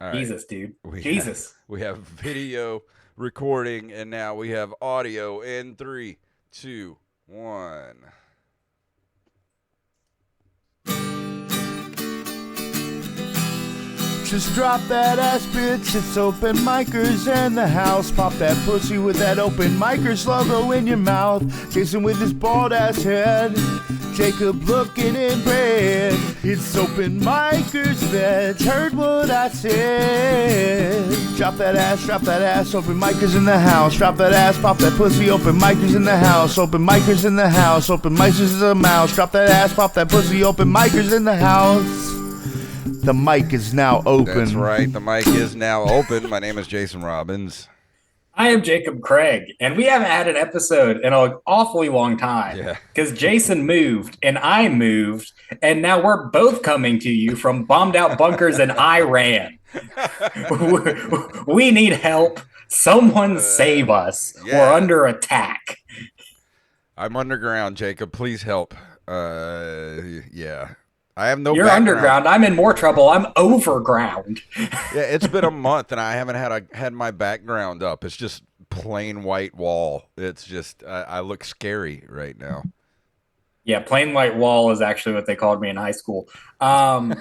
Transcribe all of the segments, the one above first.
All right. Jesus, dude. We Jesus. we have video recording, and now we have audio in 3, 2, 1. Just drop that ass, bitch. It's open micers in the house. Pop that pussy with that open micers logo in your mouth. Jason with his bald ass head. Jacob looking in bed. It's open micers, bitch. Heard what I said. Drop that ass. Open micers in the house. Drop that ass, pop that pussy. Open micers in the house. Open micers in the house. Open micers is a mouse. Drop that ass, pop that pussy. Open micers in the house. The mic is now open. That's right. The mic is now open. My name is Jason Robbins. I am Jacob Craig, and we haven't had an episode in an awfully long time. Yeah. Because Jason moved, and I moved, and now we're both coming to you from bombed out bunkers in Iran. We need help. Someone save us. Yeah. We're under attack. I'm underground, Jacob. Please help. Yeah. I have no You're background. underground. I'm in more trouble. I'm overground. Yeah, it's been a month, and I haven't had my background up. It's just plain white wall. It's just I look scary right now. Yeah, plain white wall is actually what they called me in high school. I'm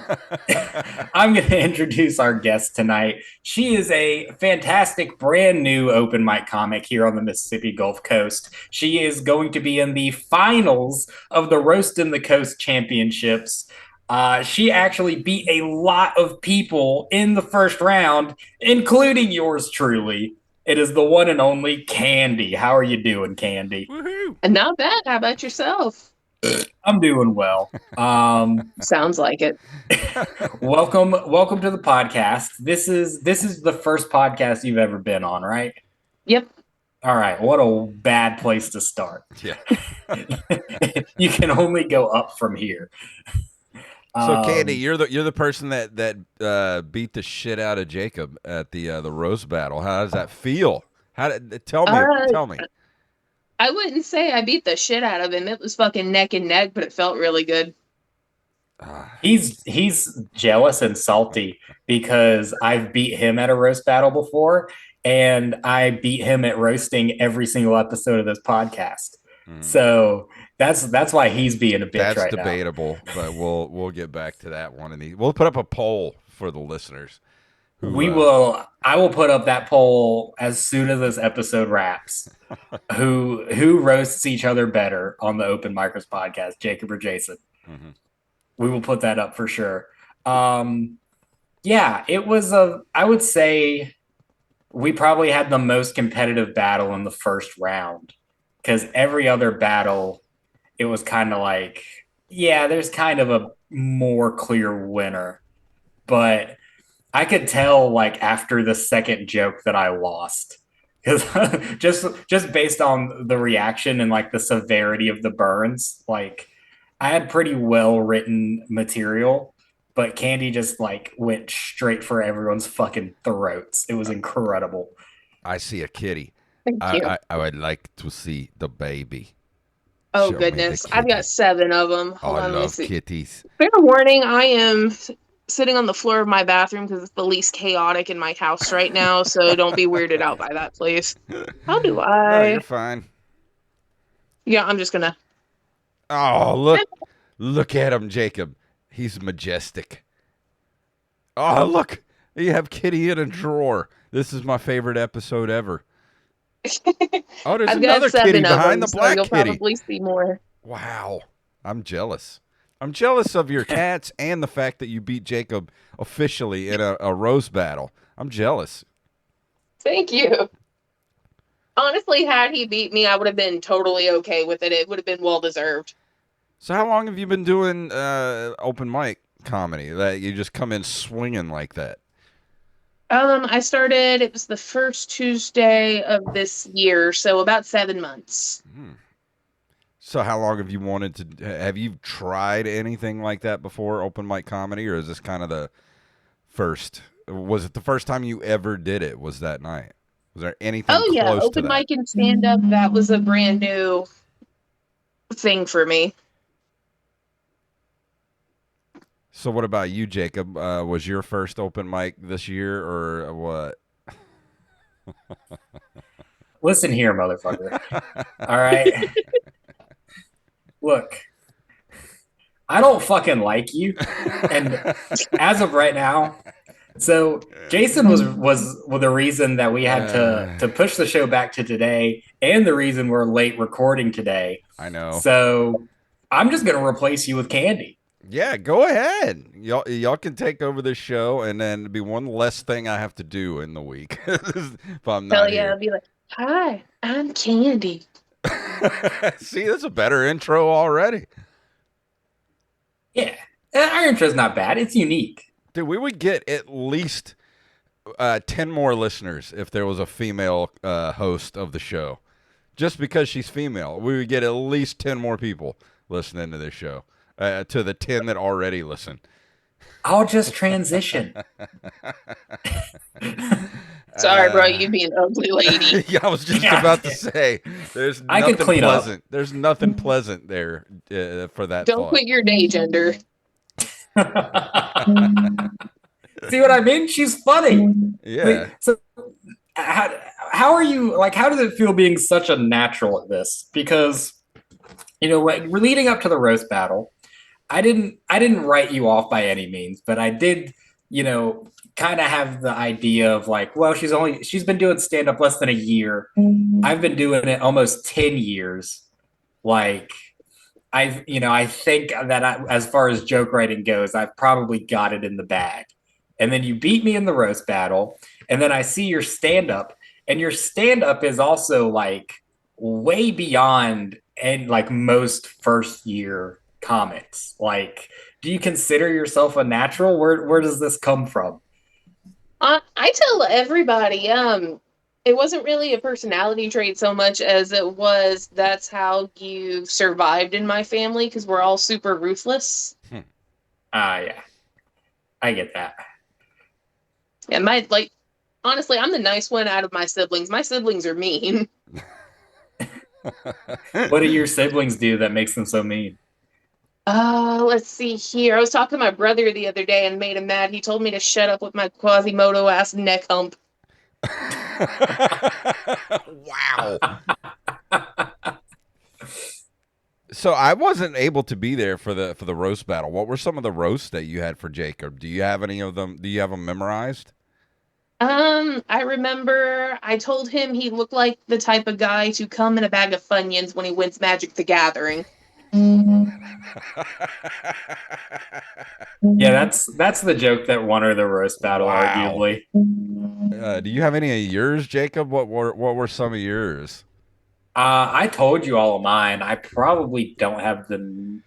going to introduce our guest tonight. She is a fantastic, brand new open mic comic here on the Mississippi Gulf Coast. She is going to be in the finals of the Roast in the Coast Championships. She actually beat a lot of people in the first round, including yours truly. It is the one and only Candy. How are you doing, Candy? Woohoo! Not bad. How about yourself? I'm doing well. Sounds like it. Welcome to the podcast. This is the first podcast you've ever been on, right? Yep. All right. What a bad place to start. Yeah. You can only go up from here. So, Candy, you're the person that beat the shit out of Jacob at the roast battle. How does that feel? Tell me. I wouldn't say I beat the shit out of him. It was fucking neck and neck, but it felt really good. He's jealous and salty because I've beat him at a roast battle before, and I beat him at roasting every single episode of this podcast. So that's why he's being a bitch right now. That's debatable, but we'll get back to that one. We'll put up a poll for the listeners. I will put up that poll as soon as this episode wraps. Who roasts each other better on the OpenMicersPodcast, Jacob or Jason? Mm-hmm. We will put that up for sure. Yeah, it was I would say we probably had the most competitive battle in the first round, because every other battle, it was kind of like, yeah, there's kind of a more clear winner. But I could tell, like, after the second joke that I lost, because just based on the reaction and like the severity of the burns, like I had pretty well written material, but Candy just like went straight for everyone's fucking throats. It was incredible. I see a kitty. Thank you. I would like to see the baby. Oh, Show me goodness. the I've got kitty. 7 of them. Hold I on, let me love see. kitties. Fair warning, I am sitting on the floor of my bathroom because it's the least chaotic in my house right now, so don't be weirded out by that, please. How do No, I... you're fine. Yeah, I'm just gonna... Oh, look at him, Jacob. He's majestic. Oh, look. You have Kitty in a drawer. This is my favorite episode ever. Oh, there's I've another got 7 kitty of behind them, the black so you'll kitty. probably see more. Wow. I'm jealous. I'm jealous of your cats and the fact that you beat Jacob officially in a roast battle. I'm jealous. Thank you. Honestly, had he beat me, I would have been totally okay with it. It would have been well-deserved. So how long have you been doing open mic comedy that you just come in swinging like that? I started, it was the first Tuesday of this year, so about 7 months. So how long have you tried anything like that before, open mic comedy, or is this kind of the first? Was it the first time you ever did it? Was that night? Was there anything Oh yeah, close to open that? mic and stand-up, that was a brand new thing for me. So what about you, Jacob? Was your first open mic this year or what? Listen here, motherfucker. All right. Look, I don't fucking like you. And as of right now, so Jason was the reason that we had to push the show back to today, and the reason we're late recording today. I know. So I'm just gonna replace you with Candy. Yeah, go ahead. Y'all can take over this show, and then it'll be one less thing I have to do in the week if I'm not Hell yeah, here. I'll be like, "Hi, I'm Candy." See, that's a better intro already. Yeah, our intro's not bad. It's unique. Dude, we would get at least 10 more listeners if there was a female host of the show. Just because she's female, we would get at least 10 more people listening to this show to the 10 that already listen. I'll just transition. Sorry, bro, you be an ugly lady. Yeah, I was just about to say, there's I nothing could clean up. pleasant. There's nothing pleasant there for that Don't thought. quit your day, gender. See what I mean? She's funny. Yeah. So how are you, like, how does it feel being such a natural at this? Because, you know, we're leading up to the roast battle. I didn't write you off by any means, but I did, you know, kind of have the idea of like, well, she's been doing stand-up less than a year. I've been doing it almost 10 years. Like, I think that as far as joke writing goes, I've probably got it in the bag. And then you beat me in the roast battle, and then I see your stand-up, and your stand-up is also like way beyond and like most first-year comics. Like, do you consider yourself a natural? Where does this come from? I tell everybody, it wasn't really a personality trait so much as it was that's how you survived in my family, because we're all super ruthless. Yeah. I get that. And honestly, I'm the nice one out of my siblings. My siblings are mean. What do your siblings do that makes them so mean? Let's see here. I was talking to my brother the other day and made him mad. He told me to shut up with my Quasimodo ass neck hump. Wow. So I wasn't able to be there for the roast battle. What were some of the roasts that you had for Jacob? Do you have any of them? Do you have them memorized? I remember I told him he looked like the type of guy to come in a bag of Funyuns when he wins Magic the Gathering. Yeah, that's the joke that won her the roast battle, Wow. arguably. Do you have any of yours, Jacob? What were some of yours? I told you all of mine. I probably don't have them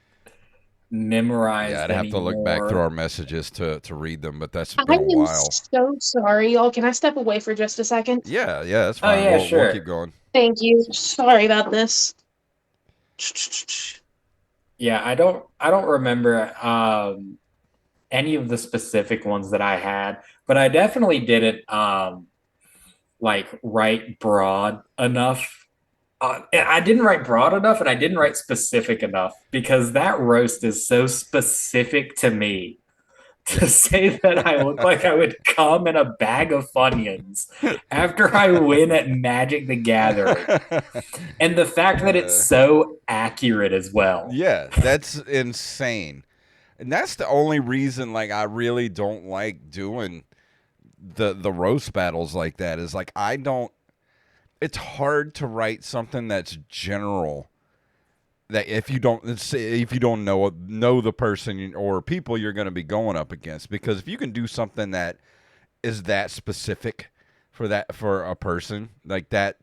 memorized. Yeah, I'd have to look back anymore. through our messages to read them, but that's I been a am while. so sorry, y'all. Can I step away for just a second? Yeah, that's fine. yeah, We'll sure. keep going. Thank you. Sorry about this. Yeah, I don't remember any of the specific ones that I had, but I definitely didn't like write broad enough. I didn't write broad enough, and I didn't write specific enough, because that roast is so specific to me. To say that I look like I would come in a bag of Funyuns after I win at Magic the Gathering. And the fact that it's so accurate as well. Yeah, that's insane. And that's the only reason, like, I really don't like doing the roast battles like that, is like it's hard to write something that's general, that if you don't know the person or people you're going to be going up against. Because if you can do something that is that specific for a person like that,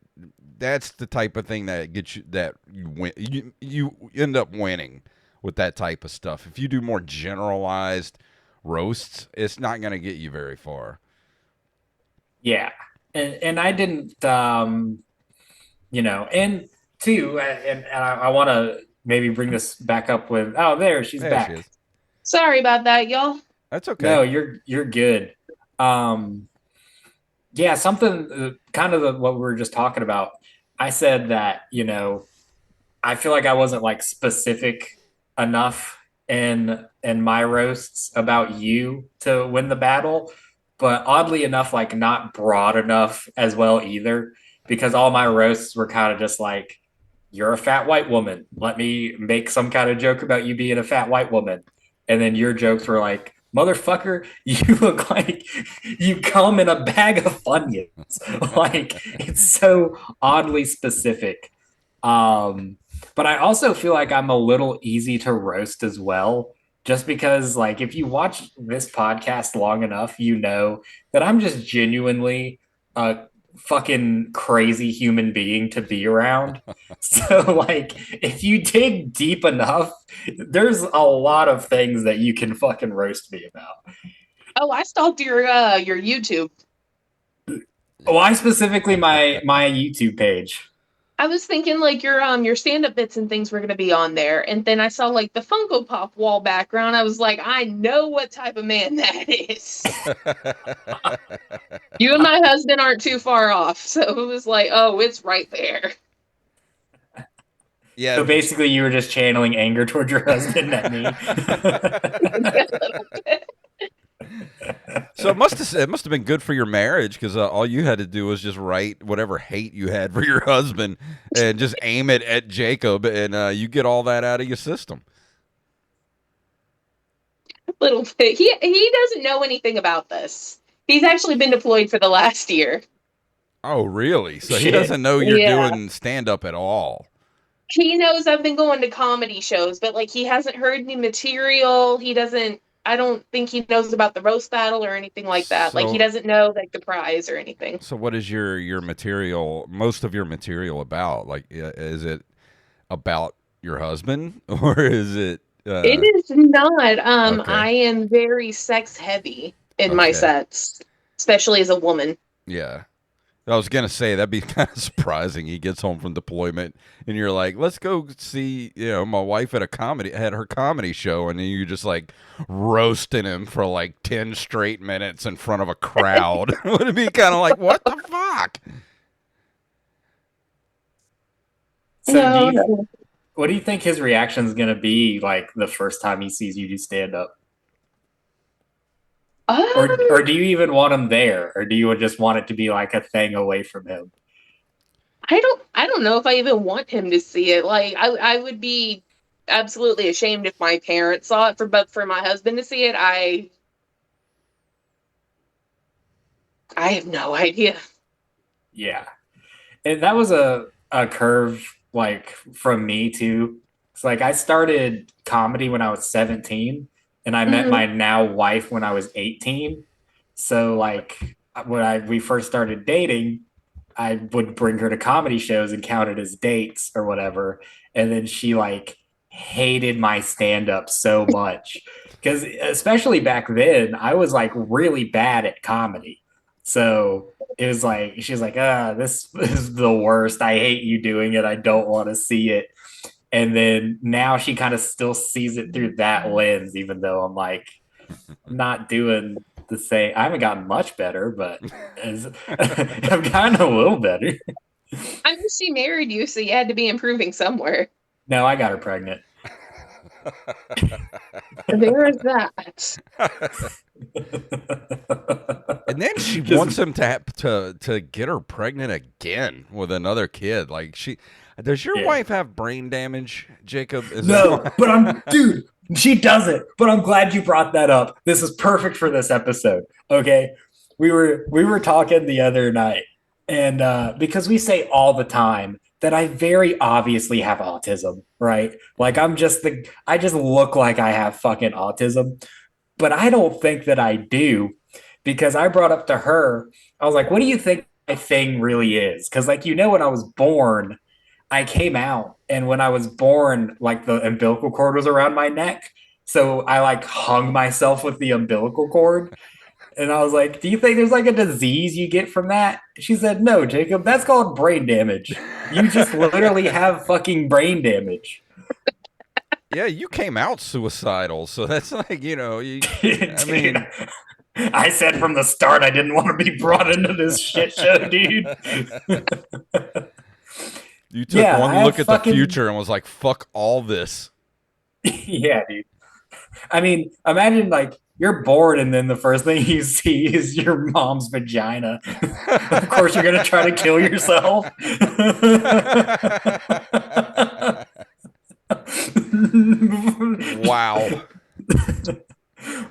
that's the type of thing that gets you, that you win. You end up winning with that type of stuff. If you do more generalized roasts, it's not going to get you very far. Yeah. And I didn't, and two, and I want to maybe bring this back up with, she's back. She is. Sorry about that, y'all. That's okay. No, you're good. Yeah, something kind of what we were just talking about. I said that, I feel like I wasn't like specific enough in my roasts about you to win the battle, but oddly enough, like not broad enough as well either, because all my roasts were kind of just like, you're a fat white woman. Let me make some kind of joke about you being a fat white woman. And then your jokes were like, motherfucker, you look like you come in a bag of Funyuns. Like, it's so oddly specific. But I also feel like I'm a little easy to roast as well, just because, like, if you watch this podcast long enough, you know that I'm just genuinely a fucking crazy human being to be around. So, like, if you dig deep enough, there's a lot of things that you can fucking roast me about. Oh, I stalked your YouTube. Why specifically my YouTube page? I was thinking like your stand-up bits and things were gonna be on there, and then I saw like the Funko Pop wall background. I was like, I know what type of man that is. You and my husband aren't too far off, so it was like, oh, it's right there. Yeah. So basically, you were just channeling anger towards your husband at me. So it must have been good for your marriage, because all you had to do was just write whatever hate you had for your husband and just aim it at Jacob, and you get all that out of your system. A little bit. He doesn't know anything about this. He's actually been deployed for the last year. Oh, really? So he doesn't know you're doing stand-up at all. He knows I've been going to comedy shows, but like he hasn't heard any material. I don't think he knows about the roast battle or anything like that. Like he doesn't know like the prize or anything. So what is your material, most of your material about? Like, is it about your husband, or is it? It is not. Okay. I am very sex heavy in my sets, especially as a woman. Yeah. I was gonna say that'd be kind of surprising. He gets home from deployment, and you're like, "Let's go see, my wife at her comedy show," and then you're just like roasting him for like 10 straight minutes in front of a crowd. Would it be kind of like, what the fuck? So, what do you think his reaction is gonna be like the first time he sees you do stand up? Or do you even want him there, or do you just want it to be like a thing away from him? I don't know if I even want him to see it. Like I would be absolutely ashamed if my parents saw it, but for my husband to see it, I have no idea. Yeah. And that was a curve like from me too. It's like I started comedy when I was 17. And I met my now wife when I was 18. So like when we first started dating, I would bring her to comedy shows and count it as dates or whatever. And then she like hated my stand-up so much. Because especially back then, I was like really bad at comedy. So it was like, she was like, this is the worst. I hate you doing it. I don't want to see it. And then now she kind of still sees it through that lens, even though I'm like not doing the same. I haven't gotten much better, but I've gotten a little better. I mean, she married you, so you had to be improving somewhere. No, I got her pregnant. There is that. And then she wants him to get her pregnant again with another kid. Like does your wife have brain damage, Jacob? Dude, she doesn't. But I'm glad you brought that up. This is perfect for this episode. Okay, we were talking the other night, and because we say all the time that I very obviously have autism, right? Like I just look like I have fucking autism, but I don't think that I do, because I brought up to her, I was like, what do you think my thing really is? Because like, when I was born, I came out, and when I was born, like the umbilical cord was around my neck. So I like hung myself with the umbilical cord. And I was like, do you think there's like a disease you get from that? She said, no, Jacob, that's called brain damage. You just literally have fucking brain damage. Yeah, you came out suicidal. So that's like, I mean, I said from the start I didn't want to be brought into this shit show, dude. You took one look at the future and was like, fuck all this. Yeah, dude. I mean, imagine like you're bored and then the first thing you see is your mom's vagina. Of course, you're going to try to kill yourself. Wow.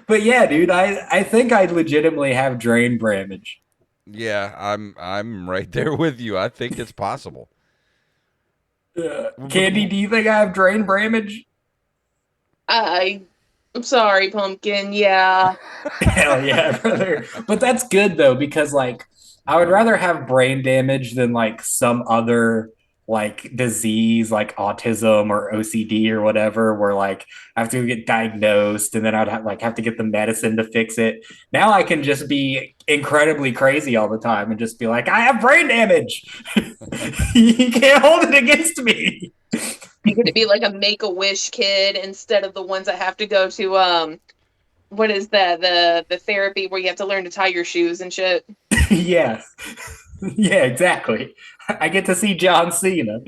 But yeah, dude, I think I legitimately have drain bramage. Yeah, I'm right there with you. I think it's possible. Candy, do you think I have drain bramage? I'm sorry, Pumpkin. Yeah. Hell yeah, brother. But that's good though, because like I would rather have brain damage than like some other like disease like autism or OCD or whatever, where like I have to get diagnosed and then I'd have to get the medicine to fix it. Now I can just be incredibly crazy all the time and just be like, I have brain damage. You can't hold it against me. You're going to be like a Make-A-Wish kid instead of the ones that have to go to, what is that? The therapy where you have to learn to tie your shoes and shit. Yeah. Yeah, exactly. I get to see John Cena.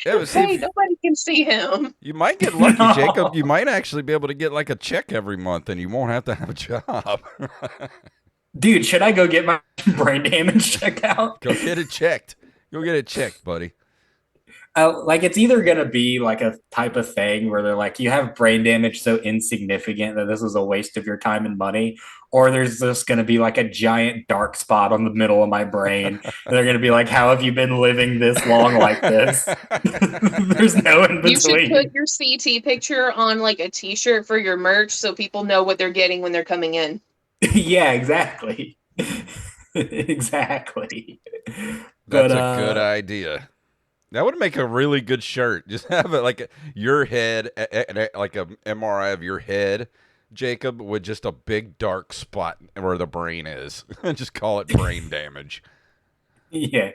Yeah, but see, Hey, nobody can see him. you might get lucky, No. Jacob. You might actually be able to get like a check every month, and you won't have to have a job. Dude, should I go get my brain damage checked out? Go get it checked. Go get it checked, buddy. Like it's either gonna be like a type of thing where they're like, you have brain damage so insignificant that this is a waste of your time and money, or there's just gonna be like a giant dark spot on the middle of my brain. And they're gonna be like, how have you been living this long like this? There's no in You should between. put your CT picture on like a t-shirt for your merch so people know what they're getting when they're coming in. Yeah, exactly. Exactly. That's a good idea. That would make a really good shirt. Just have it like your head, like a MRI of your head, Jacob, with just a big dark spot where the brain is. Just call it brain damage. Yeah,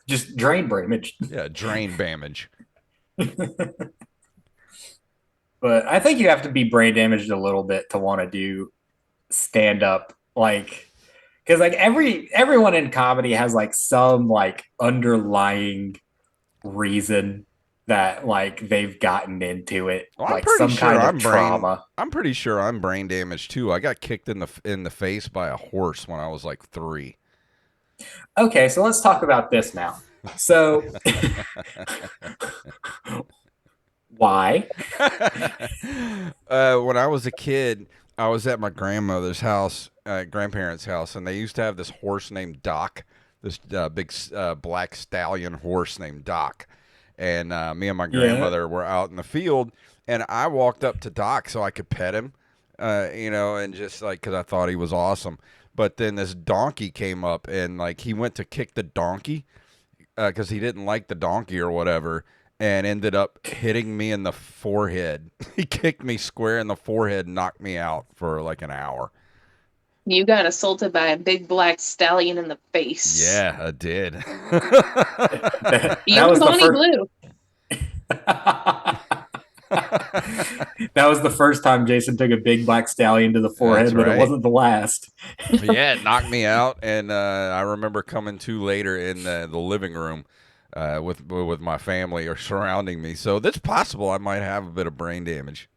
just drain bramage. Yeah, drain damage. But I think you have to be brain damaged a little bit to want to do stand up, like, because like everyone in comedy has like some like underlying reason that like they've gotten into it, Well, I'm like pretty some sure kind of I'm trauma. I'm pretty sure I'm brain damaged too. I got kicked in the face by a horse when I was like 3. Okay, so let's talk about this now. So why? When I was a kid, I was at my grandmother's house, grandparents' house, and they used to have this horse named Doc, this big black stallion horse named Doc. And me and my grandmother were out in the field, and I walked up to Doc so I could pet him, and just like because I thought he was awesome. But then this donkey came up, and like he went to kick the donkey because he didn't like the donkey or whatever, and ended up hitting me in the forehead. He kicked me square in the forehead and knocked me out for like an hour. You got assaulted by a big black stallion in the face. Yeah, I did. You was Bonnie Blue. That was the first time Jason took a big black stallion to the forehead, That's but right. it wasn't the last. Yeah, it knocked me out, and I remember coming to later in the living room with my family or surrounding me. So it's possible I might have a bit of brain damage.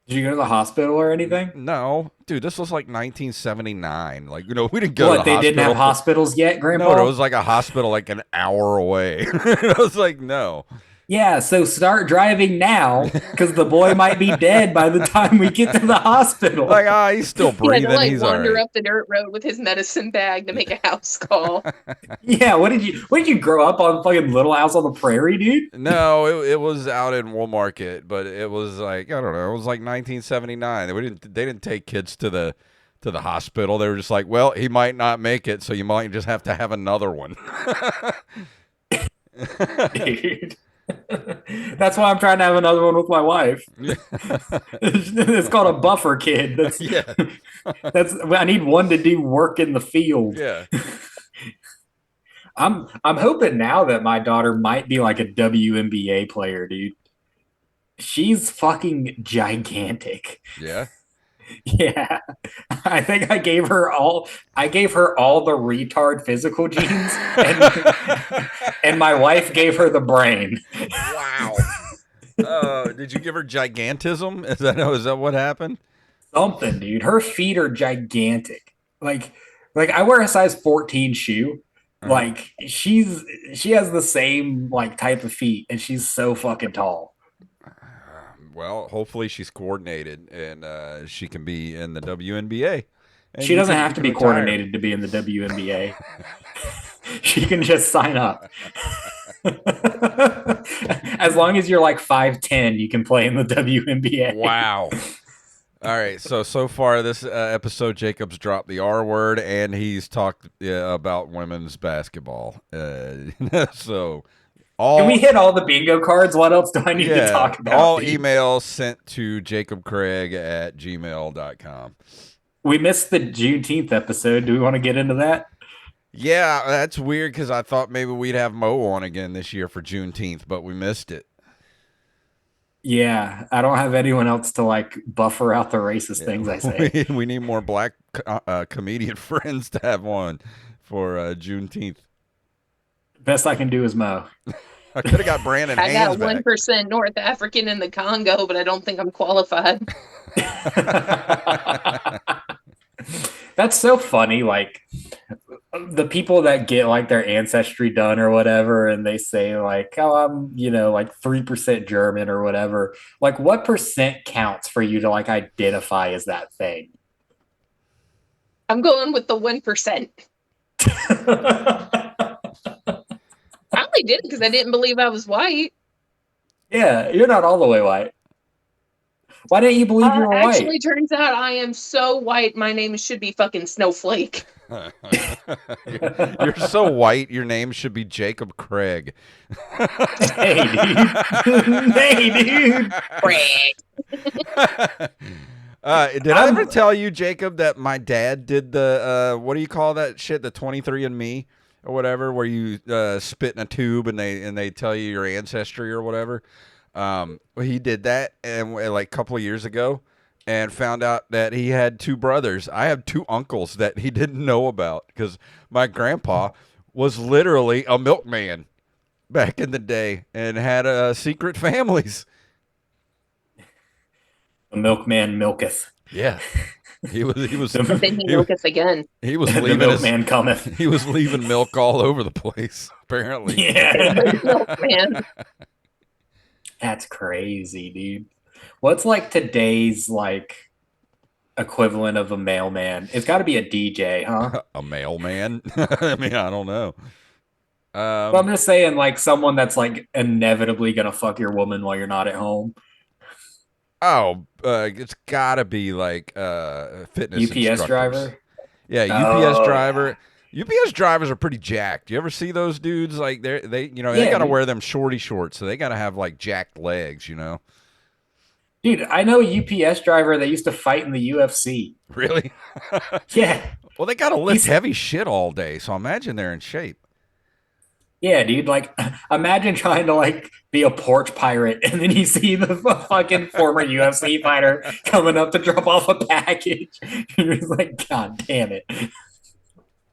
Did you go to the hospital or anything? No, dude, this was like 1979. Like, we didn't go to the What, they didn't have hospitals yet, Grandpa? No, it was like a hospital like an hour away. I was like, no. Yeah, so start driving now, because the boy might be dead by the time we get to the hospital. Like, he's still He had breathing. to like He's all wander right. up the dirt road with his medicine bag to make a house call. Yeah, what did you grow up on, fucking Little House on the Prairie, dude? No, it was out in Woolmarket, but it was like, I don't know, it was like 1979. They didn't take kids to the hospital. They were just like, well, he might not make it, so you might just have to have another one. Dude. That's why I'm trying to have another one with my wife. It's called a buffer kid. Yeah. I need one to do work in the field. Yeah. I'm hoping now that my daughter might be like a WNBA player, dude. She's fucking gigantic. Yeah. Yeah. I think I gave her all the retard physical genes and my wife gave her the brain. Wow. Did you give her gigantism? Is that what happened? Something, dude. Her feet are gigantic. Like I wear a size 14 shoe. Uh-huh. Like she has the same like type of feet, and she's so fucking tall. Well, hopefully she's coordinated and she can be in the WNBA. And She you doesn't can have you to can be retire. coordinated to be in the WNBA. She can just sign up. As long as you're like 5'10", you can play in the WNBA. Wow. All right. So far this episode, Jacob's dropped the R word and he's talked about women's basketball. So Can we all hit all the bingo cards? What else do I need to yeah, talk about? all Dude? emails sent to jacobcraig@gmail.com. We missed the Juneteenth episode. Do we want to get into that? Yeah, that's weird because I thought maybe we'd have Mo on again this year for Juneteenth, but we missed it. Yeah, I don't have anyone else to like buffer out the racist Yeah, things I say. we need more black comedian friends to have on for Juneteenth. Best I can do is Mo. I could have got Brandon I Haynes got back. 1% North African in the Congo, but I don't think I'm qualified. That's so funny. Like the people that get like their ancestry done or whatever, and they say like, "Oh, I'm like 3% German or whatever." Like, what percent counts for you to like identify as that thing? I'm going with the 1%. I only did it because I didn't believe I was white. Yeah, you're not all the way white. Why didn't you believe you were Actually, white? turns out I am so white, my name should be fucking Snowflake. You're so white, your name should be Jacob Craig. Hey, dude. Hey, dude. Craig. Did I ever tell you, Jacob, that my dad did the what do you call that shit? The 23andMe or whatever, where you spit in a tube and they tell you your ancestry or whatever. He did that and like a couple of years ago, and found out that he had two brothers. I have two uncles that he didn't know about because my grandpa was literally a milkman back in the day and had secret families. The milkman milketh. Yeah. He was And then he woke us again. he was The leaving milkman cometh. he was leaving milk all over the place, apparently. Yeah. Man. That's crazy, dude. What's like today's like equivalent of a mailman? It's got to be a DJ, huh? A mailman? I mean, I don't know. But I'm just saying, like someone that's like inevitably gonna fuck your woman while you're not at home. It's gotta be like fitness UPS instructors. driver. Yeah, UPS Oh, driver. UPS drivers are pretty jacked. You ever see those dudes? Like they Yeah, they gotta dude. wear them shorty shorts, so they gotta have like jacked legs. Dude, I know a UPS driver that used to fight in the UFC. Really? Yeah. Well, they gotta lift He's- heavy shit all day, so I imagine they're in shape. Yeah, dude. Like, imagine trying to like be a porch pirate, and then you see the fucking former UFC fighter coming up to drop off a package. You're just like, God damn it!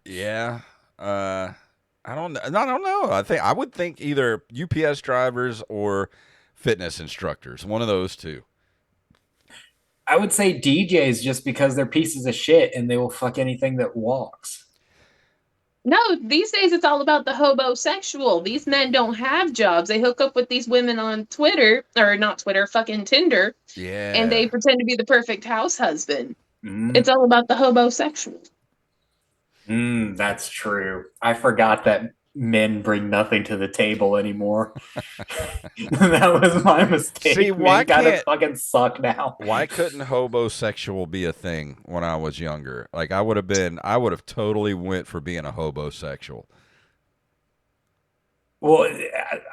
Yeah. I don't know. I would think either UPS drivers or fitness instructors. One of those two. I would say DJs just because they're pieces of shit and they will fuck anything that walks. No, these days it's all about the hobosexual. These men don't have jobs. They hook up with these women on Twitter, or not Twitter, fucking Tinder, Yeah. and they pretend to be the perfect house husband. Mm, It's all about the hobosexual. that's true. I forgot that men bring nothing to the table anymore. That was my mistake. See, Men why kind of can't- fucking suck now. Why couldn't hobosexual be a thing when I was younger? Like I would have totally went for being a hobosexual. Well,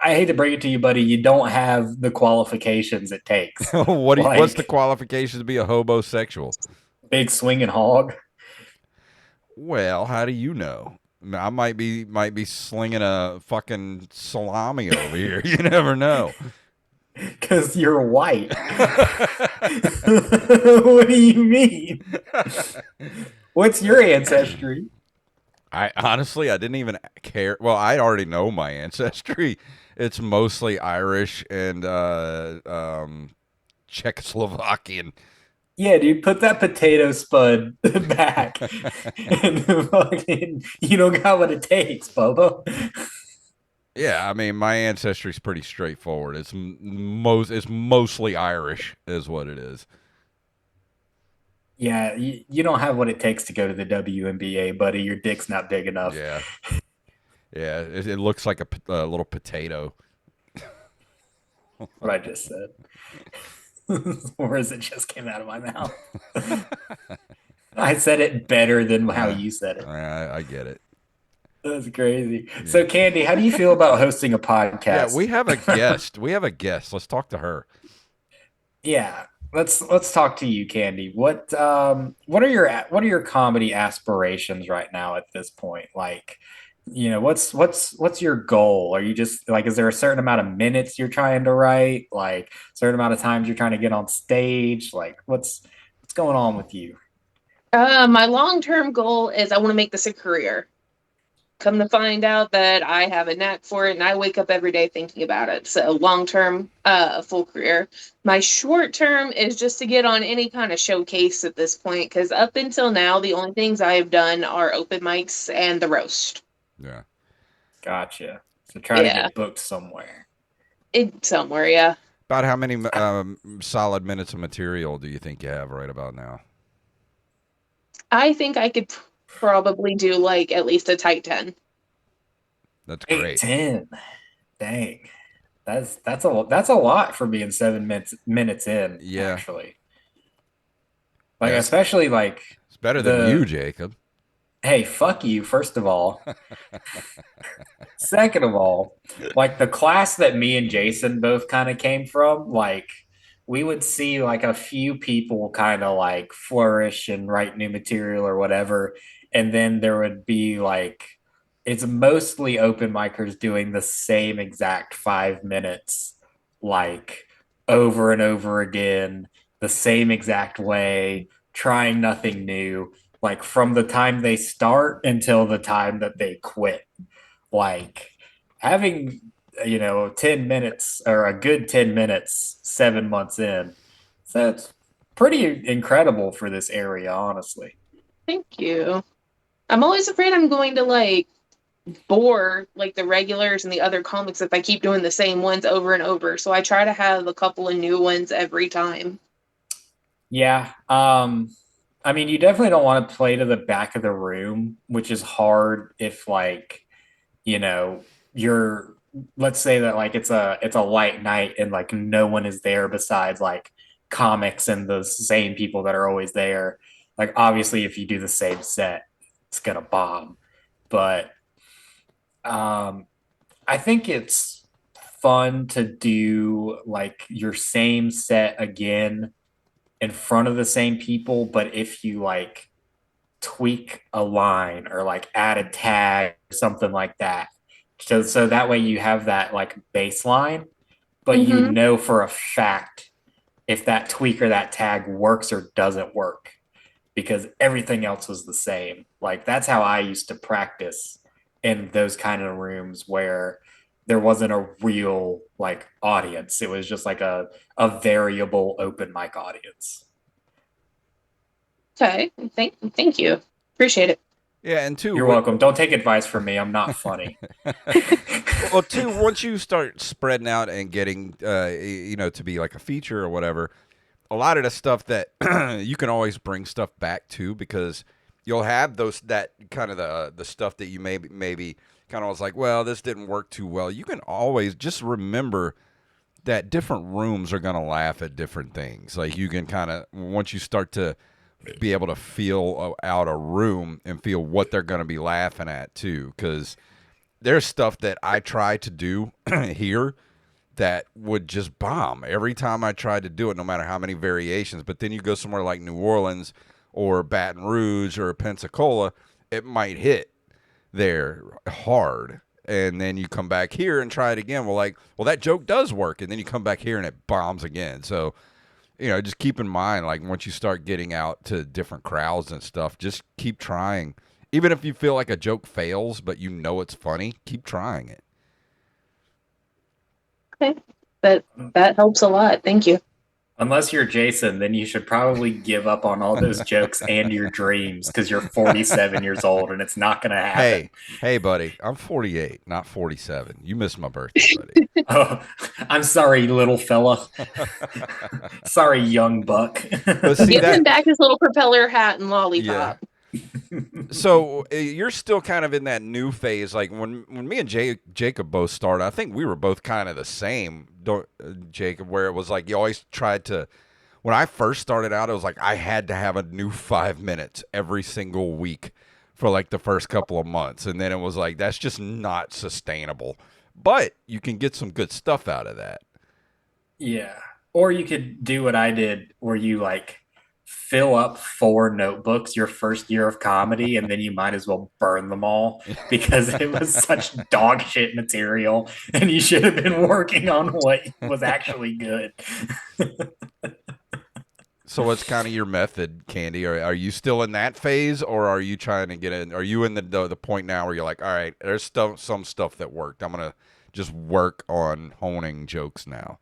I hate to break it to you, buddy. You don't have the qualifications it takes. What's the Like- qualification to be a hobosexual? Big swinging hog. Well, how do you know? I might be slinging a fucking salami over here. You never know. Because you're white. What do you mean? What's your ancestry? I honestly, I didn't even care. Well, I already know my ancestry, it's mostly Irish and Czechoslovakian. Yeah, dude, put that potato spud back. And fucking, you don't got what it takes, Bobo. Yeah, I mean, my ancestry's pretty straightforward. It's mostly Irish, is what it is. Yeah, you don't have what it takes to go to the WNBA, buddy. Your dick's not big enough. Yeah, yeah. It looks like a little potato. What I just said. Words that just came out of my mouth. I said it better than how you said it. I get it. That's crazy. Yeah. So, Candy, how do you feel about hosting a podcast? Yeah, we have a guest. Let's talk to her. Yeah, let's talk to you, Candy. What are your comedy aspirations right now at this point? Like, you know, what's your goal? Are you just like, is there a certain amount of minutes you're trying to write? Like, a certain amount of times you're trying to get on stage? Like, what's going on with you? My long-term goal is I want to make this a career. Come to find out that I have a knack for it, and I wake up every day thinking about it. So long-term, full career. My short-term is just to get on any kind of showcase at this point, because up until now, the only things I have done are open mics and the roast. Yeah. Gotcha. So try to get booked somewhere. Somewhere, yeah. About how many solid minutes of material do you think you have right about now? I think I could probably do like at least a tight 10. That's great. 10. Dang. That's a lot for being 7 minutes in. Yeah. Actually. Like, especially like, it's better than you, Jacob. Hey, fuck you, first of all. Second of all, like the class that me and Jason both kind of came from, like we would see like a few people kind of like flourish and write new material or whatever. And then there would be like, it's mostly open micers doing the same exact 5 minutes, like over and over again, the same exact way, trying nothing new, like from the time they start until the time that they quit. Like having, 10 minutes or a good 10 minutes, 7 months in. So it's pretty incredible for this area, honestly. Thank you. I'm always afraid I'm going to like bore like the regulars and the other comics if I keep doing the same ones over and over. So I try to have a couple of new ones every time. Yeah. I mean, you definitely don't want to play to the back of the room, which is hard if like, you're, let's say that like it's a light night and like no one is there besides like comics and the same people that are always there. Like obviously if you do the same set, it's gonna bomb. But I think it's fun to do like your same set again in front of the same people, but if you like tweak a line or like add a tag or something like that, so that way you have that like baseline, but you know for a fact if that tweak or that tag works or doesn't work because everything else was the same. Like that's how I used to practice in those kind of rooms where there wasn't a real like audience. It was just like a variable open mic audience. Okay. Thank you. Appreciate it. Yeah, and two, you're welcome. Don't take advice from me. I'm not funny. Well, two, once you start spreading out and getting, to be like a feature or whatever, a lot of the stuff that you can always bring stuff back to because you'll have that kind of the stuff that you maybe kind of was like, well, this didn't work too well. You can always just remember that different rooms are going to laugh at different things. Like you can kind of, once you start to be able to feel out a room and feel what they're going to be laughing at too, because there's stuff that I try to do here that would just bomb every time I tried to do it, no matter how many variations. But then you go somewhere like New Orleans or Baton Rouge or Pensacola, it might hit there hard. And then you come back here and try it again. Well, that joke does work. And then you come back here and it bombs again. So, just keep in mind, like once you start getting out to different crowds and stuff, just keep trying. Even if you feel like a joke fails, but it's funny, keep trying it. Okay. That helps a lot. Thank you. Unless you're Jason, then you should probably give up on all those jokes and your dreams because you're 47 years old and it's not going to happen. Hey, buddy, I'm 48, not 47. You missed my birthday, buddy. Oh, I'm sorry, little fella. Sorry, young buck. But see Give him that, back his little propeller hat and lollipop. so you're still kind of in that new phase. Like when me and Jacob both started, I think we were both kind of the same, Jacob, where it was like you always tried to. When I first started out, it was like I had to have a new 5 minutes every single week for like the first couple of months, and then it was like that's just not sustainable. But you can get some good stuff out of that. Yeah. Or you could do what I did where you like fill up 4 notebooks your first year of comedy and then you might as well burn them all because it was such dog shit material and you should have been working on what was actually good. So what's kind of your method, Candy? Are you still in that phase, or are you trying to get in? Are you in the point now where you're like, all right, there's some stuff that worked. I'm gonna just work on honing jokes now.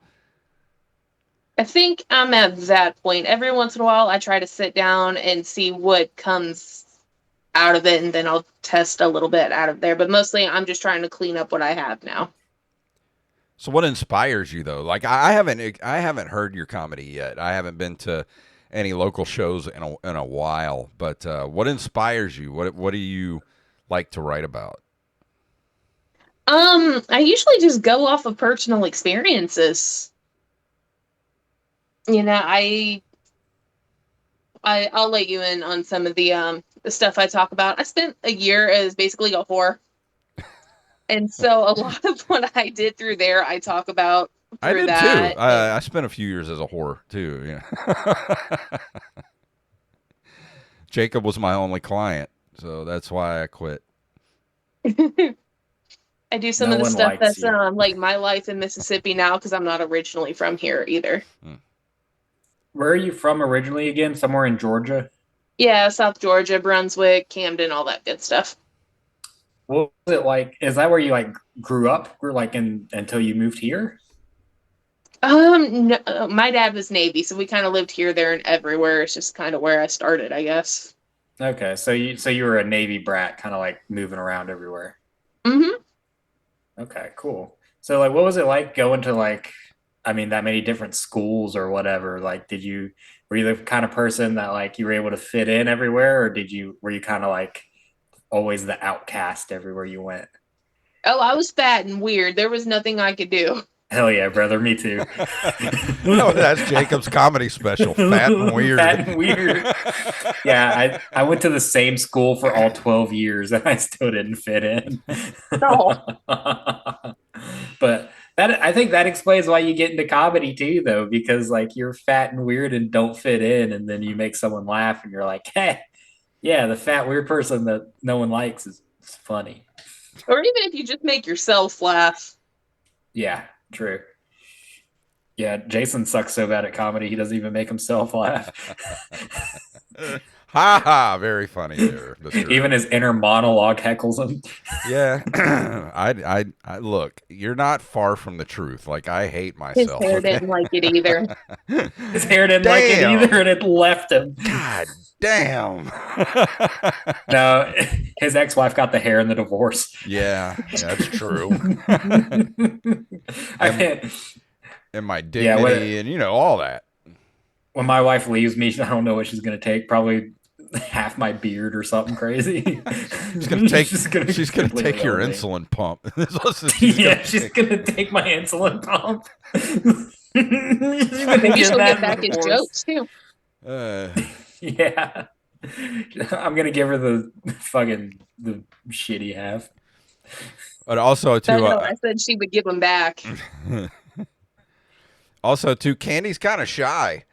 I think I'm at that point. Every once in a while, I try to sit down and see what comes out of it, and then I'll test a little bit out of there. But mostly, I'm just trying to clean up what I have now. So what inspires you though? Like I haven't heard your comedy yet. I haven't been to any local shows in a while. But what inspires you? What do you like to write about? I usually just go off of personal experiences. You know, I'll let you in on some of the stuff I talk about. I spent a year as basically a whore. And so a lot of what I did through there, I talk about I through did that. too. I spent a few years as a whore too. Yeah. Jacob was my only client, so that's why I quit. I do some No of the one stuff likes that's you. like my life in Mississippi now because I'm not originally from here either. Where are you from originally again? Somewhere in Georgia? Yeah, South Georgia, Brunswick, Camden, all that good stuff. What was it like? Is that where you like grew up? Grew like until you moved here? No, my dad was Navy, so we kind of lived here, there, and everywhere. It's just kind of where I started, I guess. Okay, so you were a Navy brat, kind of like moving around everywhere. Mm-hmm. Okay, cool. So like, what was it like going to like, I mean, that many different schools or whatever? Like, were you the kind of person that like you were able to fit in everywhere, or were you kind of like always the outcast everywhere you went? Oh, I was fat and weird. There was nothing I could do. Hell yeah, brother, me too. No, that's Jacob's comedy special, Fat and Weird. Fat and weird. Yeah, I went to the same school for all 12 years and I still didn't fit in. No. But I think that explains why you get into comedy too, though, because like you're fat and weird and don't fit in, and then you make someone laugh and you're like, hey, yeah, the fat weird person that no one likes is funny. Or even if you just make yourself laugh. Yeah, true. Yeah, Jason sucks so bad at comedy, he doesn't even make himself laugh. Ha ha! Very funny there, Mr. Even his inner monologue heckles him. Yeah, I look. You're not far from the truth. Like I hate His myself. hair okay? didn't like it either. His hair didn't like it Damn. either, and it left him. God damn. No, his ex-wife got the hair in the divorce. Yeah, that's true. I mean, And my dignity, and all that. when my wife leaves me, I don't know what she's going to take. Probably half my beard or something crazy. She's gonna take. She's She's gonna completely take your own me. insulin pump. She's gonna take my insulin pump. Maybe she'll get back his jokes too. Yeah, I'm gonna give her the shitty half. But also too. No, I said she would give them back. Also too, Candy's kind of shy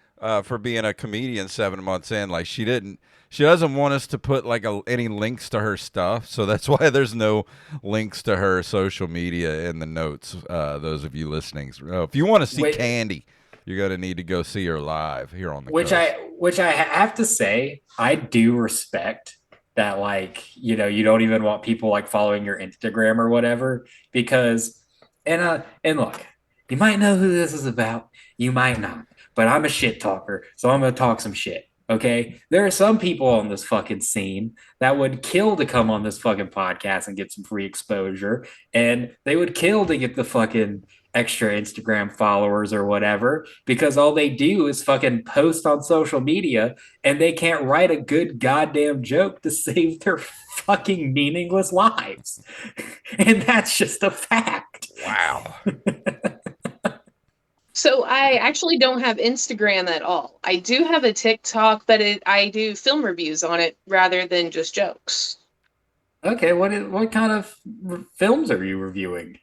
for being a comedian 7 months in. Like she doesn't want us to put like any links to her stuff, so that's why there's no links to her social media in the notes. Those of you listening, if you want to see Candy, you're gonna need to go see her live here on the which I have to say, I do respect that. Like, you don't even want people like following your Instagram or whatever, because and look, You might know who this is about. You might not. But I'm a shit talker, so I'm going to talk some shit. Okay? There are some people on this fucking scene that would kill to come on this fucking podcast and get some free exposure. And they would kill to get the fucking extra Instagram followers or whatever because all they do is fucking post on social media and they can't write a good goddamn joke to save their fucking meaningless lives. And that's just a fact. Wow. So I actually don't have Instagram at all. I do have a TikTok, but I do film reviews on it rather than just jokes. Okay, what kind of films are you reviewing?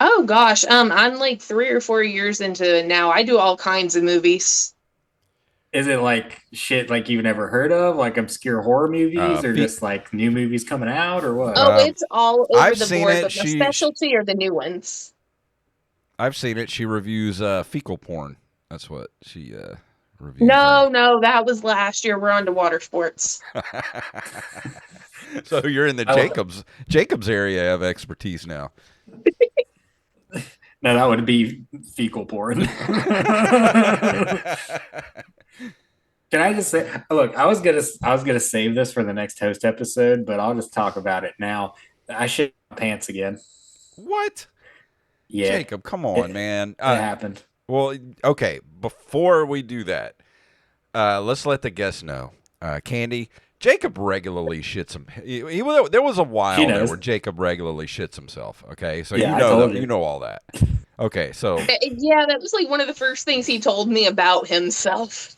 Oh gosh, I'm like 3 or 4 years into it now. I do all kinds of movies. Is it like shit like you've never heard of, like obscure horror movies, or Fe- just like new movies coming out, or what? Oh, it's all over I've the seen board, it. but the specialty are the new ones. I've seen it. She reviews fecal porn. That's what she reviews. No, that was last year. We're on to water sports. So you're in the Jacob's area of expertise now. No, that would be fecal porn. Can I just say, look, I was gonna save this for the next host episode, but I'll just talk about it now. I shit my pants again. What? Yeah, Jacob, come on, man. it happened. Well, okay. Before we do that, let's let the guests know. Candy, Jacob regularly shits him. There was a while there where Jacob regularly shits himself. Okay, so Yeah, you know all that. Okay, so Yeah, that was like one of the first things he told me about himself.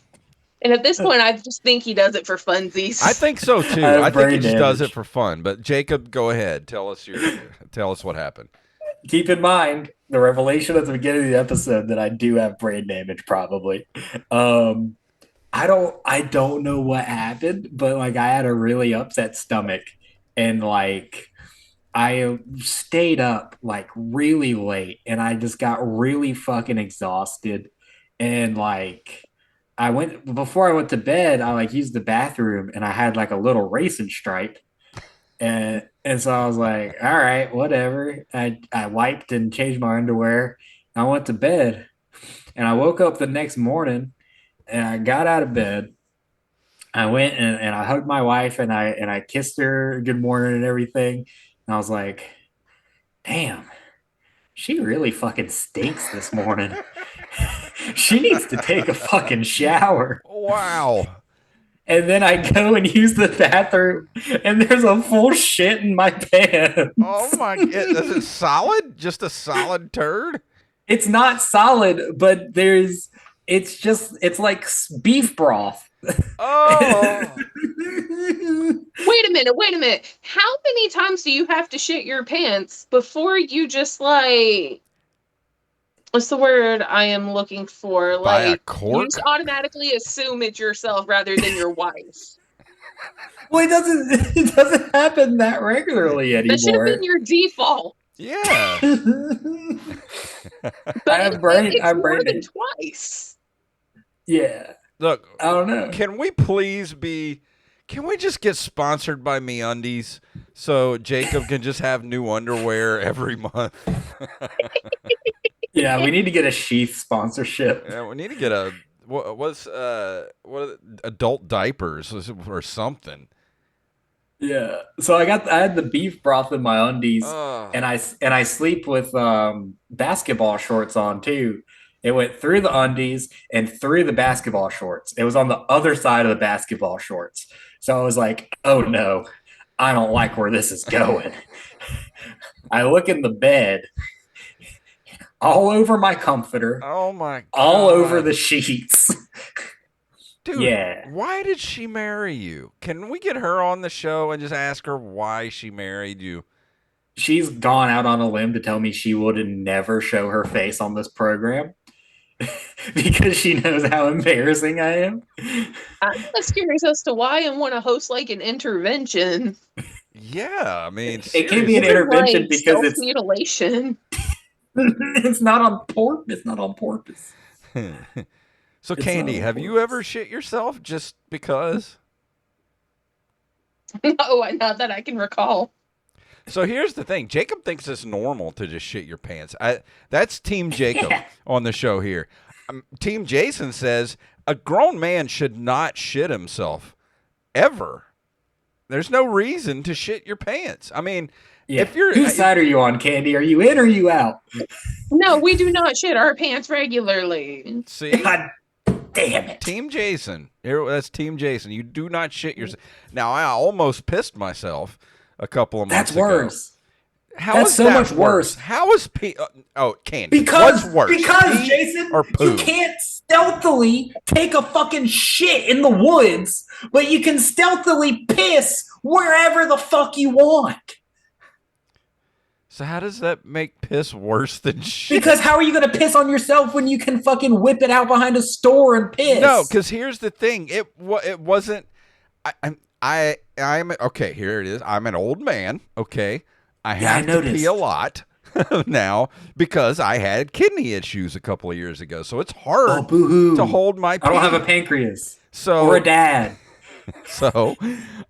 And at this point, I just think he does it for funsies. I think so too. I think he just does it for fun. But Jacob, go ahead. Tell us what happened. Keep in mind the revelation at the beginning of the episode that I do have brain damage, probably. I don't know what happened, but like I had a really upset stomach, and like I stayed up like really late, and I just got really fucking exhausted, and like before I went to bed, I like used the bathroom, and I had like a little racing stripe. And so I was like, all right, whatever. I wiped and changed my underwear. I went to bed, and I woke up the next morning, and I got out of bed. I went and I hugged my wife, and I kissed her good morning and everything. And I was like, damn, she really fucking stinks this morning. She needs to take a fucking shower. Wow. And then I go and use the bathroom, and there's a full shit in my pants. Oh my god. Is it solid? Just a solid turd? It's not solid, but it's like beef broth. Oh. Wait a minute. How many times do you have to shit your pants before you just like, what's the word I am looking for? By Like, a cork? you just automatically assume it's yourself rather than your wife. Well, it doesn't happen that regularly anymore. That should have been your default. Yeah. But I have brain. it's I have more brain. than twice. Yeah. Look, I don't know. Can we just get sponsored by MeUndies so Jacob can just have new underwear every month? Yeah, we need to get a sheath sponsorship. Yeah, we need to get adult diapers or something. Yeah. So I had the beef broth in my undies, Oh. and I sleep with basketball shorts on too. It went through the undies and through the basketball shorts. It was on the other side of the basketball shorts. So I was like, oh no, I don't like where this is going. I look in the bed, all over my comforter, Oh my god. all over the sheets. Dude, Yeah. why did she marry you? Can we get her on the show and just ask her why she married you? She's gone out on a limb to tell me she would never show her face on this program because she knows how embarrassing I am. I'm just curious as to why and want to host like an intervention. Yeah, I mean, It can be an seriously. intervention Like because self-mutilation. it's not on purpose. It's not on purpose. So, It's Candy, not have you ever shit yourself just because? No, not that I can recall. So here's the thing. Jacob thinks it's normal to just shit your pants. That's Team Jacob on the show here. Team Jason says a grown man should not shit himself ever. There's no reason to shit your pants. I mean, if you're whose side are you on, Candy? Are you in or are you out? No, we do not shit our pants regularly. See, God damn it. Team Jason. That's Team Jason. You do not shit yourself. Now, I almost pissed myself a couple of months ago. That's worse. How That's is so that much worse. How is pee? Candy. Because What's worse? Pee Jason, or poo? you can't stealthily take a fucking shit in the woods, but you can stealthily piss wherever the fuck you want. So how does that make piss worse than shit? Because how are you going to piss on yourself when you can fucking whip it out behind a store and piss? No, because here's the thing. It wasn't. I'm okay. Here it is. I'm an old man. Okay. I have to pee a lot now because I had kidney issues a couple of years ago. So it's hard to hold my pee. I don't have a pancreas So or a dad. So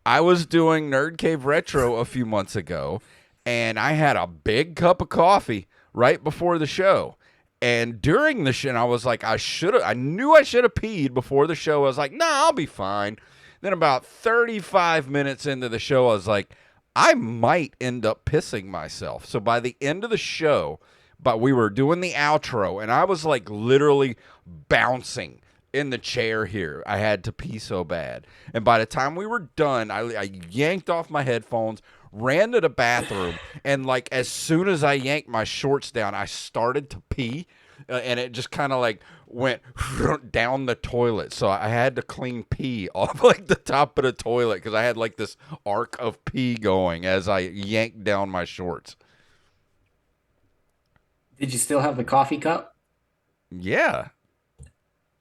I was doing Nerd Cave Retro a few months ago, and I had a big cup of coffee right before the show. And during the show, I was like, I knew I should have peed before the show. I was like, nah, I'll be fine. Then about 35 minutes into the show, I was like, I might end up pissing myself. So by the end of the show, but we were doing the outro, and I was like literally bouncing in the chair here. I had to pee so bad. And by the time we were done, I yanked off my headphones, ran to the bathroom, and like as soon as I yanked my shorts down, I started to pee, and it just kind of like went down the toilet. So I had to clean pee off like the top of the toilet because I had like this arc of pee going as I yanked down my shorts. Did you still have the coffee cup? Yeah.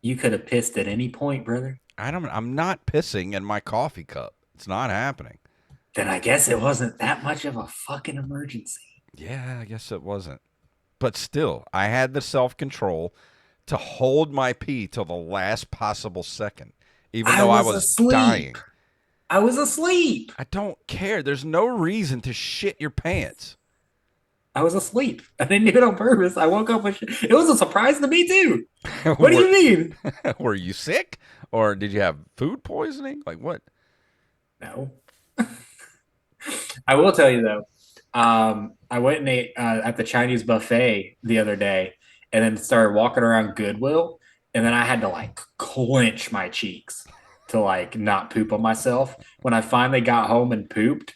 You could have pissed at any point, brother. I'm not pissing in my coffee cup. It's not happening. Then I guess it wasn't that much of a fucking emergency. Yeah, I guess it wasn't. But still, I had the self-control to hold my pee till the last possible second, even though I was dying. I was asleep. I don't care. There's no reason to shit your pants. I was asleep. I didn't do it on purpose. I woke up with it was a surprise to me too. What do you mean? Were you sick? Or did you have food poisoning? Like what? No. I will tell you though, I went and ate at the Chinese buffet the other day and then started walking around Goodwill, and then I had to like clench my cheeks to like not poop on myself. When I finally got home and pooped,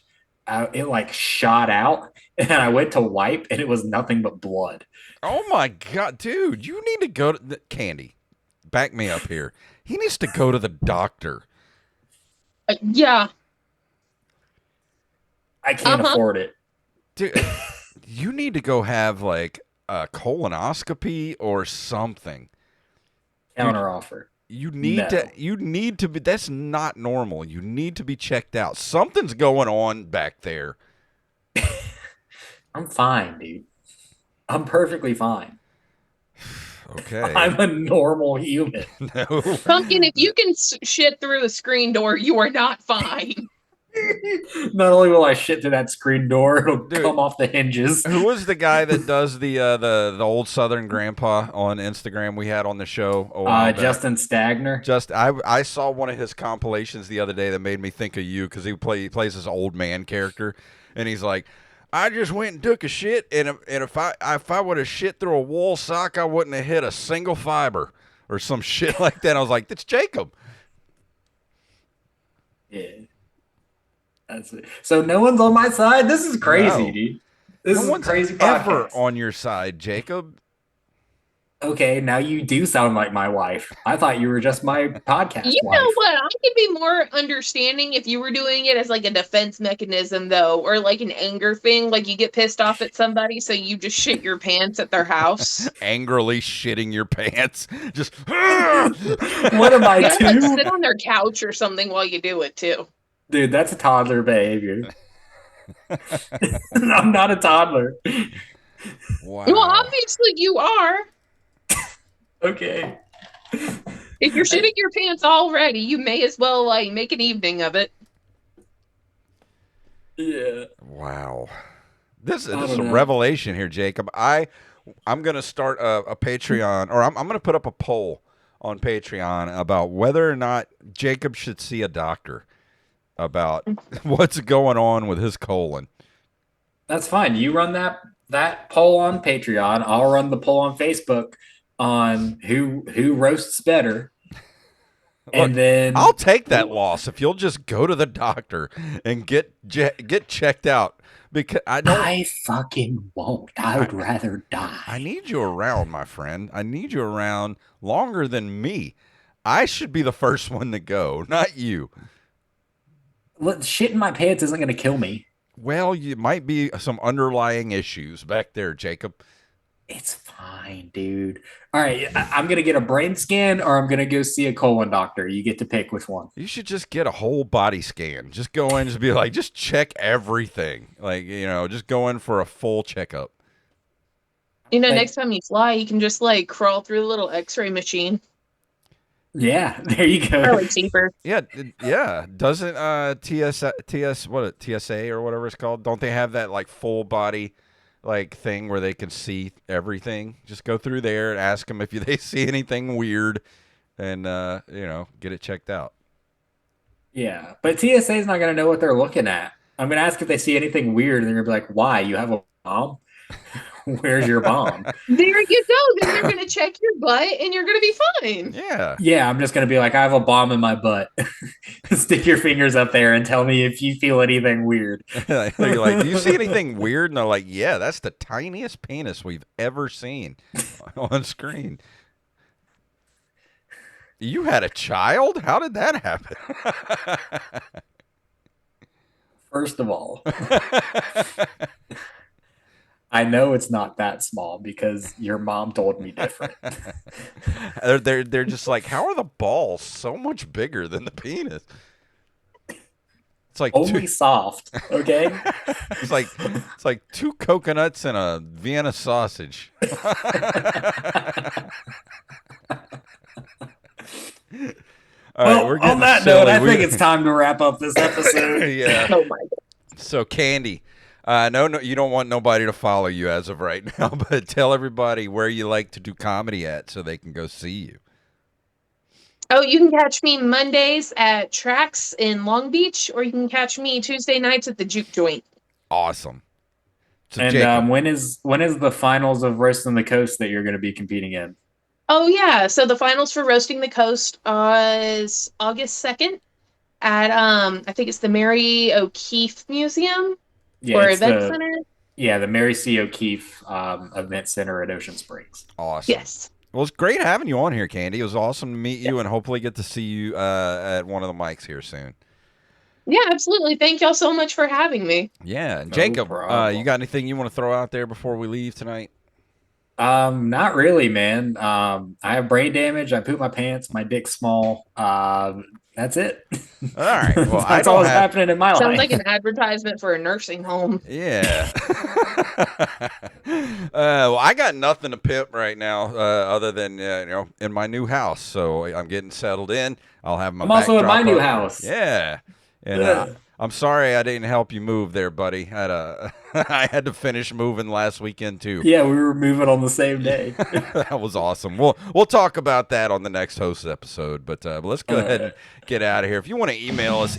it like shot out, and I went to wipe, and it was nothing but blood. Oh my God, dude, you need to go to Candy. Back me up here. He needs to go to the doctor. Yeah. I can't afford it. Dude, you need to go have like a colonoscopy or something. Counter offer. You need to be, that's not normal. You need to be checked out. Something's going on back there. I'm fine, dude. I'm perfectly fine. Okay. I'm a normal human. No. Pumpkin, if you can shit through a screen door, you are not fine. Not only will I shit through that screen door, it'll come off the hinges. Who was the guy that does the old Southern grandpa on Instagram we had on the show? Justin Stagner. I saw one of his compilations the other day that made me think of you because he plays this old man character, and he's like, I just went and took a shit, and if I would have shit through a wool sock, I wouldn't have hit a single fiber or some shit like that. I was like, that's Jacob. Yeah. That's it. So no one's on my side? This is crazy, dude. This is crazy podcast. Ever on your side, Jacob. Okay, now you do sound like my wife. I thought you were just my podcast You wife. know what? I could be more understanding if you were doing it as like a defense mechanism, though, or like an anger thing. Like you get pissed off at somebody, so you just shit your pants at their house. Angrily shitting your pants. Just. What am I You doing? like sit on their couch or something while you do it too. Dude, that's a toddler behavior. I'm not a toddler. Wow. Well, obviously you are. Okay. If you're shitting your pants already, you may as well like make an evening of it. Yeah. Wow. This I is don't a know. revelation here, Jacob. I'm going to start a Patreon, or I'm going to put up a poll on Patreon about whether or not Jacob should see a doctor about what's going on with his colon. That's fine. You run that poll on Patreon. I'll run the poll on Facebook on who roasts better. Look, And then I'll take that loss if you'll just go to the doctor and get checked out, because I fucking won't. I would rather I die. need you around, my friend. I need you around longer than me. I should be the first one to go, not you. Shit in my pants isn't going to kill me. Well, you might be some underlying issues back there, Jacob. It's fine, dude. All right, I'm going to get a brain scan or I'm going to go see a colon doctor. You get to pick which one. You should just get a whole body scan. Just go in, just be like, just check everything. Like, just go in for a full checkup. Next time you fly, you can just like crawl through the little X-ray machine. Yeah, there you go. Probably cheaper. Yeah, yeah. Doesn't TSA or whatever it's called? Don't they have that like full body like thing where they can see everything? Just go through there and ask them if they see anything weird, and get it checked out. Yeah, but TSA is not going to know what they're looking at. I'm going to ask if they see anything weird, and they're going to be like, "Why? You have a bomb? Where's your bomb?" There you go. Then they're going to check your butt and you're going to be fine. Yeah. Yeah, I'm just going to be like, "I have a bomb in my butt." Stick your fingers up there and tell me if you feel anything weird. You're like, do you see anything weird? And they're like, yeah, that's the tiniest penis we've ever seen on screen. You had a child? How did that happen? First of all, I know it's not that small because your mom told me different. They're just like, how are the balls so much bigger than the penis? It's like Only soft, okay? it's like two coconuts and a Vienna sausage. All right, we're getting on that silly. note, I think it's time to wrap up this episode. Yeah. Oh my God. So, Candy, no, you don't want nobody to follow you as of right now, but tell everybody where you like to do comedy at so they can go see you. Oh, you can catch me Mondays at Trax in Long Beach, or you can catch me Tuesday nights at the Juke Joint. Awesome. So, And Jacob, when is the finals of Roasting the Coast that you're going to be competing in? Oh, yeah. So the finals for Roasting the Coast is August 2nd at, I think it's the Mary O'Keefe Museum or Event Center. Yeah, the Mary C. O'Keefe Event Center at Ocean Springs. awesome. Yes. Well, it's great having you on here, Candy. It was awesome to meet you and hopefully get to see you at one of the mics here soon. Yeah, absolutely. Thank y'all so much for having me. Yeah. And No Jacob, problem. you got anything you want to throw out there before we leave tonight? Not really, man. I have brain damage. I poop my pants. My dick's small. That's it. All right. Well, That's all that's happening in my life. Sounds like an advertisement for a nursing home. Yeah. Well, I got nothing to pimp right now, other than in my new house. So I'm getting settled in. I'll have my. I'm also in my backdrop new up. house. Yeah, and I'm sorry I didn't help you move there, buddy. I had to finish moving last weekend too. Yeah, we were moving on the same day. That was awesome. We'll talk about that on the next host episode. But let's go ahead and get out of here. If you want to email us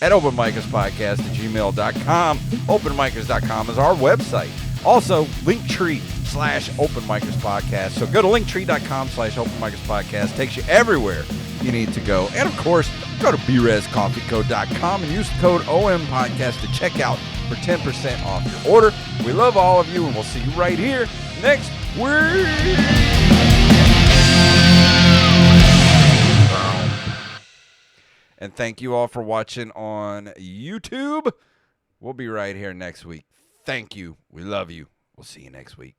at openmicerspodcast@gmail.com. Openmicers.com is our website. Also, Linktree/OpenMicersPodcast. So go to Linktree.com/OpenMicersPodcast. Takes you everywhere you need to go. And of course, go to BResCoffeeCo.com and use the code OMPodcast to check out for 10% off your order. We love all of you, and we'll see you right here next week. And thank you all for watching on YouTube. We'll be right here next week. Thank you. We love you. We'll see you next week.